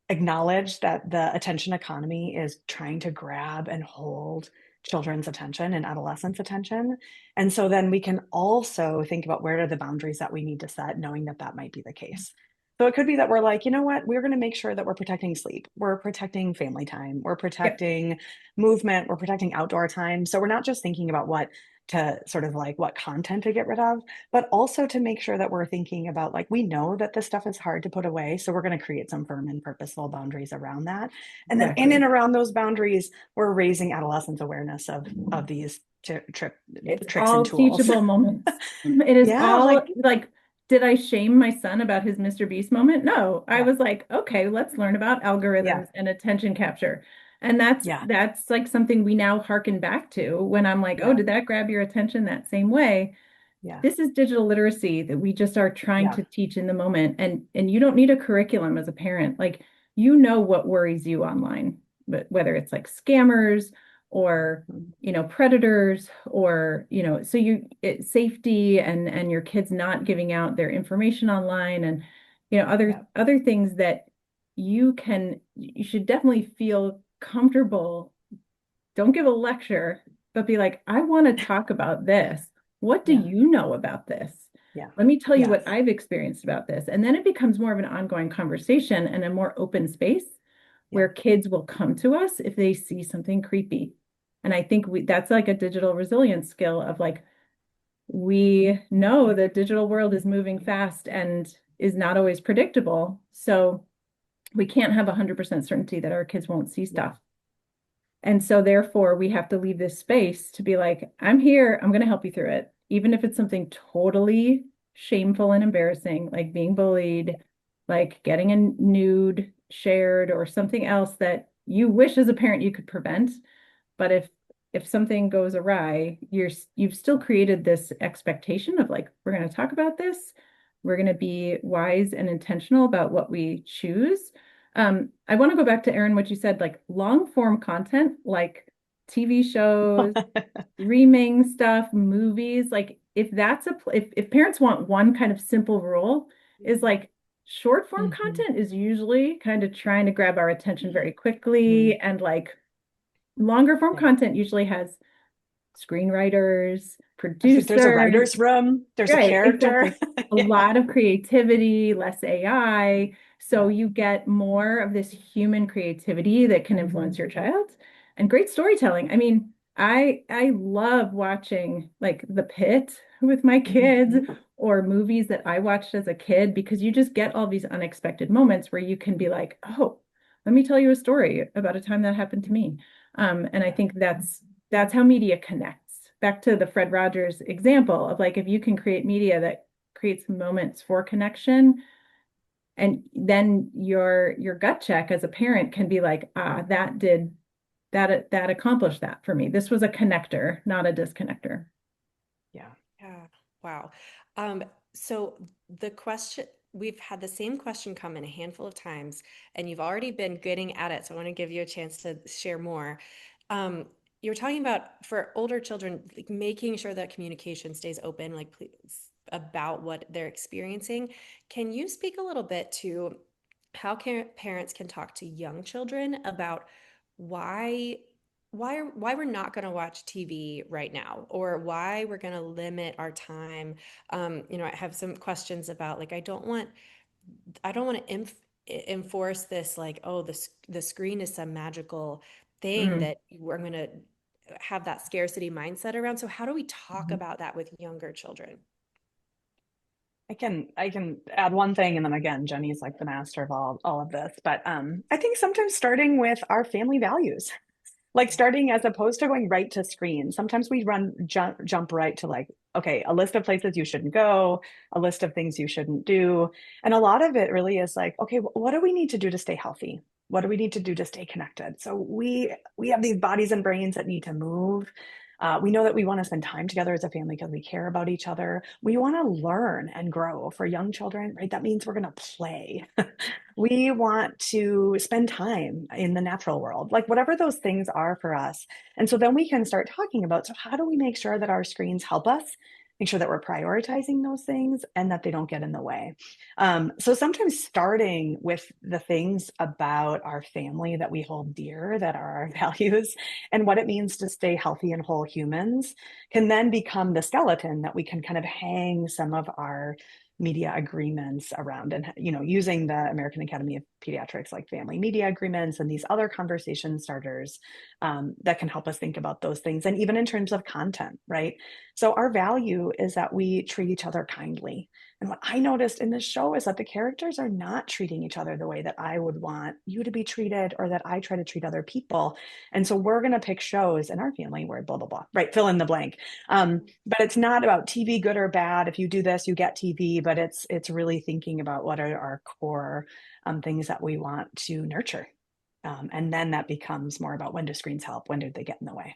acknowledge that the attention economy is trying to grab and hold children's attention and adolescents' attention. And so then we can also think about where are the boundaries that we need to set, knowing that that might be the case. So it could be that we're like, you know what, we're going to make sure that we're protecting sleep, we're protecting family time, we're Yeah, protecting movement, we're protecting outdoor time. So we're not just thinking about what to sort of like what content to get rid of, but also to make sure that we're thinking about like we know that this stuff is hard to put away, so we're going to create some firm and purposeful boundaries around that, and then in and exactly. around those boundaries we're raising adolescents awareness of these It's tricks and all tools. teachable moments. It is Yeah, all like like, did I shame my son about his Mr. Beast moment? No, I yeah, was like, okay, let's learn about yeah, algorithms and attention capture. And that's yeah, that's like something we now hearken back to when I'm like, oh, yeah, did that grab your attention that same way? yeah, This is digital literacy that we just are trying yeah, to teach in the moment. And you don't need a curriculum as a parent. Like, you know what worries you online, but whether it's like scammers or predators, or so safety, and your kids not giving out their information online, and yeah, other things that you should definitely feel comfortable. Don't give a lecture, but be like, I want to talk about this. What do yeah, you know about this? yeah, Let me tell you what yes, I've experienced about this. And then it becomes more of an ongoing conversation and a more open space yeah, where kids will come to us if they see something creepy. And I think that's like a digital resilience skill of like, we know the digital world is moving fast and is not always predictable. So we can't have 100% certainty that our kids won't see yeah, stuff. And so therefore we have to leave this space to be like, I'm here, I'm going to help you through it. Even if it's something totally shameful and embarrassing, like being bullied, like getting a nude shared, or something else that you wish as a parent you could prevent. But if something goes awry, you've still created this expectation of like, we're going to talk about this. We're going to be wise and intentional about what we choose. I want to go back to Erin, what you said, like long form content, like TV shows, streaming stuff, movies. Like if that's if parents want one kind of simple rule, is like short form hmm, content is usually kind of trying to grab our attention very quickly, hmm, and like longer form yeah. content usually has screenwriters, There's a producers. writer's room, there's a Right, character. exactly. A Yeah, lot of creativity, less AI. So yeah, you get more of this human creativity that can influence your child, and great storytelling. I mean, I love watching like The Pit with my kids, hmm, or movies that I watched as a kid, because you just get all these unexpected moments where you can be like, oh, let me tell you a story about a time that happened to me. And I yeah, think that's how media connects. Back to the Fred Rogers example of like, if you can create media that creates moments for connection, and then your gut check as a parent can be like, that accomplished that for me. This was a connector, not a disconnector. yeah. Yeah. Wow. Um, so the question, we've had the same question come in a handful of times, and you've already been getting at it. So I want to give you a chance to share more. Um, you were talking about for older children, like making sure that communication stays open, like please, about what they're experiencing. Can you speak a little bit to how parents can talk to young children about why why we're not going to watch TV right now, or why we're going to limit our time. I have some questions about like I don't want to enforce this like, oh, the screen is some magical thing Mm. that we're going to have that scarcity mindset around. So how do we talk Mhm. about that with younger children? I can add one thing, and then again, Jenny's like the master of all of this. But I think sometimes starting with our family values, like Yeah. starting as opposed to going right to screen. Sometimes we jump right to like, okay, a list of places you shouldn't go, a list of things you shouldn't do. And a lot of it really is like, okay, what do we need to do to stay healthy? What do we need to do to stay connected? So we have these bodies and brains that need to move. We know that we want to spend time together as a family because we care about each other. We want to learn and grow. For young children, right? That means we're going to play. We want to spend time in the natural world, like whatever those things are for us. And so then we can start talking about, so how do we make sure that our screens help us? Make sure that we're prioritizing those things and that they don't get in the way. So sometimes starting with the things about our family that we hold dear, that are our values, and what it means to stay healthy and whole humans can then become the skeleton that we can kind of hang some of our media agreements around, and using the American Academy of Pediatrics like family media agreements and these other conversation starters that can help us think about those things, and even in terms of content, right? So our value is that we treat each other kindly. And what I noticed in this show is that the characters are not treating each other the way that I would want you to be treated, or that I try to treat other people. And so we're going to pick shows in our family where blah, blah, blah, right? Fill in the blank. But it's not about TV, good or bad. If you do this, you get TV, but it's really thinking about what are our core things that we want to nurture. And then that becomes more about, when do screens help? When do they get in the way?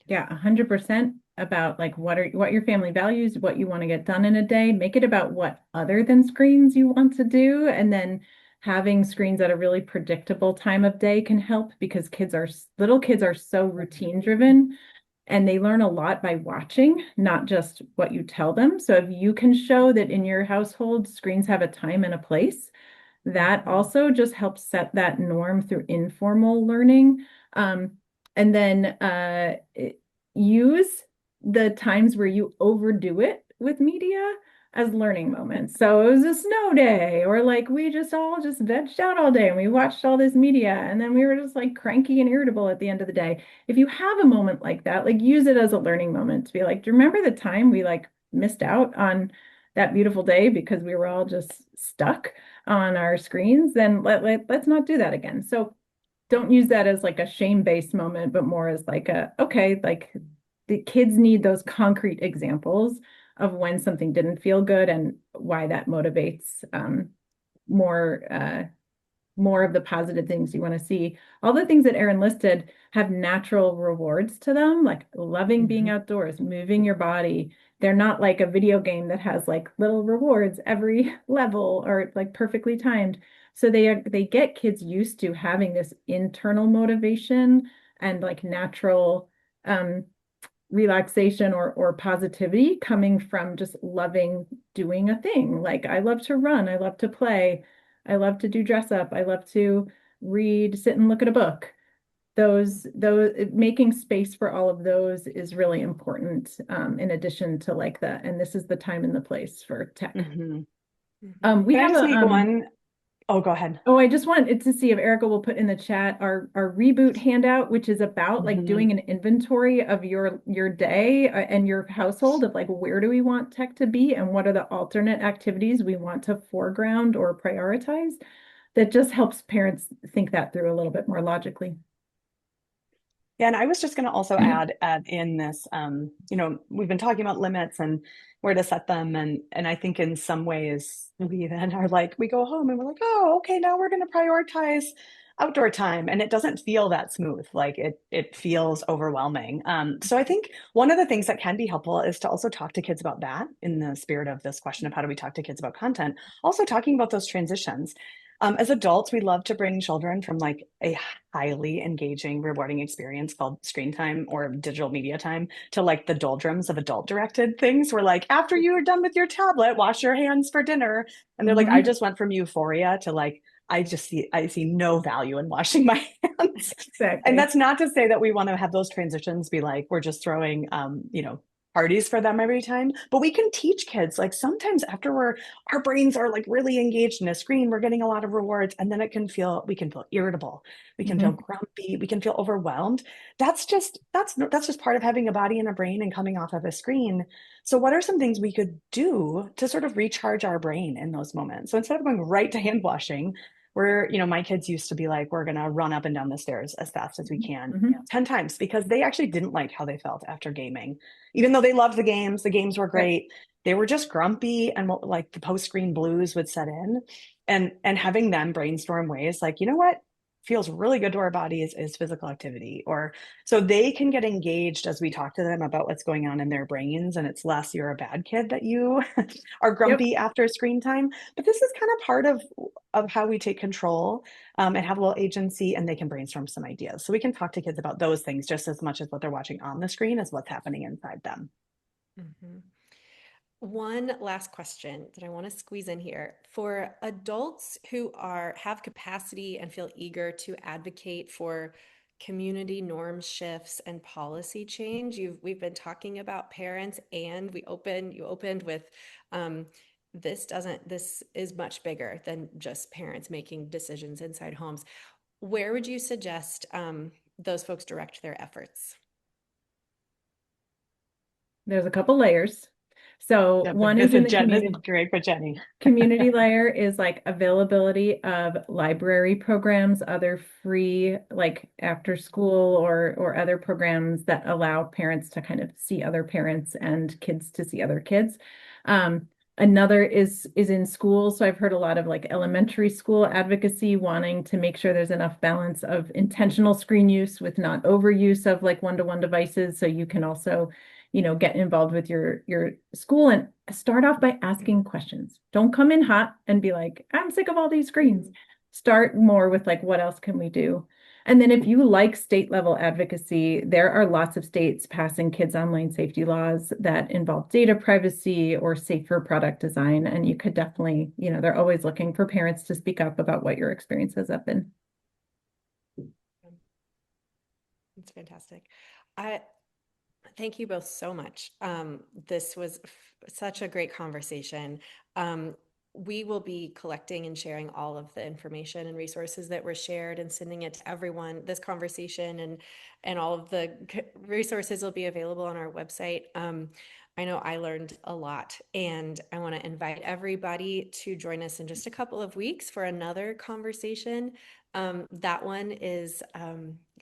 Yeah, 100% about like what your family values, what you want to get done in a day. Make it about what other than screens you want to do. And then having screens at a really predictable time of day can help, because little kids are so routine driven, and they learn a lot by watching, not just what you tell them. So if you can show that in your household, screens have a time and a place, that also just helps set that norm through informal learning. And then use the times where you overdo it with media as learning moments. So it was a snow day, or like we just all just vegged out all day and we watched all this media, and then we were just like cranky and irritable at the end of the day. If you have a moment like that, like use it as a learning moment to be like, do you remember the time we like missed out on that beautiful day because we were all just stuck on our screens? Then let's not do that again. So don't use that as like a shame-based moment, but more as like okay, like the kids need those concrete examples of when something didn't feel good and why that motivates more more of the positive things you want to see. All the things that Erin listed have natural rewards to them, like loving being outdoors, moving your body. They're not like a video game that has like little rewards every level or like perfectly timed. So they get kids used to having this internal motivation and like natural relaxation or positivity coming from just loving doing a thing. Like I love to run, I love to play, I love to do dress up, I love to read, sit and look at a book. Those making space for all of those is really important, in addition to like and this is the time and the place for tech. We Can I have just a make one? Oh, go ahead. Oh, I just wanted to see if Erica will put in the chat our reboot handout, which is about like doing an inventory of your day and your household, of like where do we want tech to be and what are the alternate activities we want to foreground or prioritize. That just helps parents think that through a little bit more logically. Yeah, and I was just going to also add in this, we've been talking about limits and where to set them, and I think in some ways we then are like, we go home and we're like, oh, okay, now we're going to prioritize outdoor time, and it doesn't feel that smooth. Like it feels overwhelming. So I think one of the things that can be helpful is to also talk to kids about that, in the spirit of this question of how do we talk to kids about content, also talking about those transitions. As adults, we love to bring children from like a highly engaging, rewarding experience called screen time or digital media time to like the doldrums of adult directed things. We're like, after you're done with your tablet, wash your hands for dinner. And they're like, I just went from euphoria to like, I see no value in washing my hands. Exactly. And that's not to say that we want to have those transitions be like, we're just throwing, parties for them every time, but we can teach kids like sometimes after our brains are like really engaged in a screen, we're getting a lot of rewards, and then we can feel irritable, we can feel grumpy, we can feel overwhelmed. That's just part of having a body and a brain and coming off of a screen. So what are some things we could do to sort of recharge our brain in those moments? So instead of going right to hand washing, my kids used to be like, we're going to run up and down the stairs as fast as we can 10 times, because they actually didn't like how they felt after gaming. Even though they loved the games were great. They were just grumpy, and like the post-screen blues would set in, and having them brainstorm ways like, you know what? feels really good to our bodies is physical activity. Or so they can get engaged as we talk to them about what's going on in their brains, and it's less you're a bad kid that you are Yep. grumpy after screen time. But this is kind of part of how we take control and have a little agency, and they can brainstorm some ideas. So we can talk to kids about those things just as much as what they're watching on the screen as what's happening inside them. Mhm. One last question that I want to squeeze in here. For adults who have capacity and feel eager to advocate for community norm shifts and policy change, we've been talking about parents, and you opened with um, this is much bigger than just parents making decisions inside homes. Where would you suggest those folks direct their efforts? There's a couple layers. So Yeah, one is this in is the Jen. This is community. great for Jenny. Community layer is like availability of library programs, other free like after school or other programs that allow parents to kind of see other parents and kids to see other kids. Another is in schools. So I've heard a lot of like elementary school advocacy wanting to make sure there's enough balance of intentional screen use with not overuse of like one-to-one devices. So you can also get involved with your school and start off by asking questions. Don't come in hot and be like, I'm sick of all these screens. Start more with like, what else can we do? And then if you like state level advocacy, there are lots of states passing kids online safety laws that involve data privacy or safer product design. And you could definitely, they're always looking for parents to speak up about what your experiences have been. It's fantastic. I Thank you both so much. This was such a great conversation. We will be collecting and sharing all of the information and resources that were shared and sending it to everyone. This conversation and all of the resources will be available on our website. I know I learned a lot, and I want to invite everybody to join us in just a couple of weeks for another conversation. That one is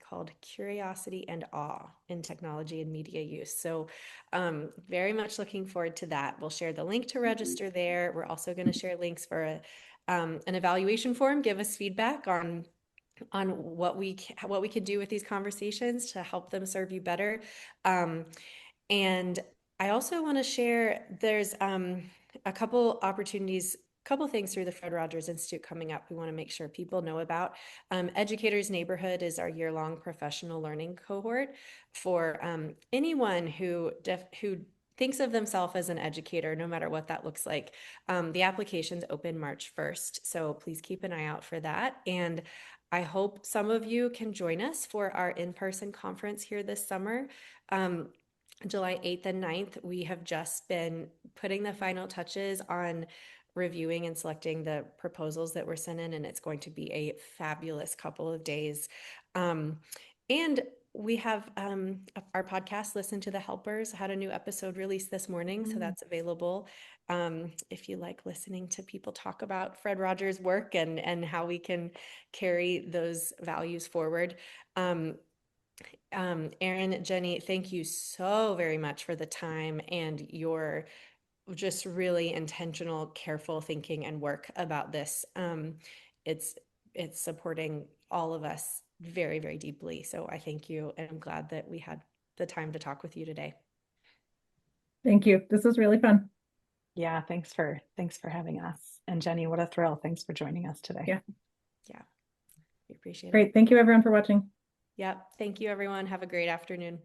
called Curiosity and Awe in Technology and Media Use. So very much looking forward to that. We'll share the link to register there. We're also going to share links for an evaluation form. Give us feedback on what we could do with these conversations to help them serve you better. And I also want to share, there's a couple opportunities, couple things through the Fred Rogers Institute coming up we want to make sure people know about. Educators Neighborhood is our year-long professional learning cohort for anyone who thinks of themselves as an educator, no matter what that looks like. The applications open March 1st, so please keep an eye out for that. And I hope some of you can join us for our in-person conference here this summer. July 8th and 9th, we have just been putting the final touches on reviewing and selecting the proposals that were sent in, and it's going to be a fabulous couple of days. And we have our podcast, Listen to the Helpers, had a new episode released this morning, so that's available if you like listening to people talk about Fred Rogers' work and how we can carry those values forward. Erin, Jenny, thank you so very much for the time and your just really intentional, careful thinking and work about this. It's it's supporting all of us very, very deeply. So I thank you, and I'm glad that we had the time to talk with you today. Thank you. This was really fun. Yeah, thanks for having us. And Jenny, what a thrill. Thanks for joining us today. Yeah. Yeah, we appreciate it. Great. Thank you everyone for watching. Yep. Thank you, everyone. Have a great afternoon.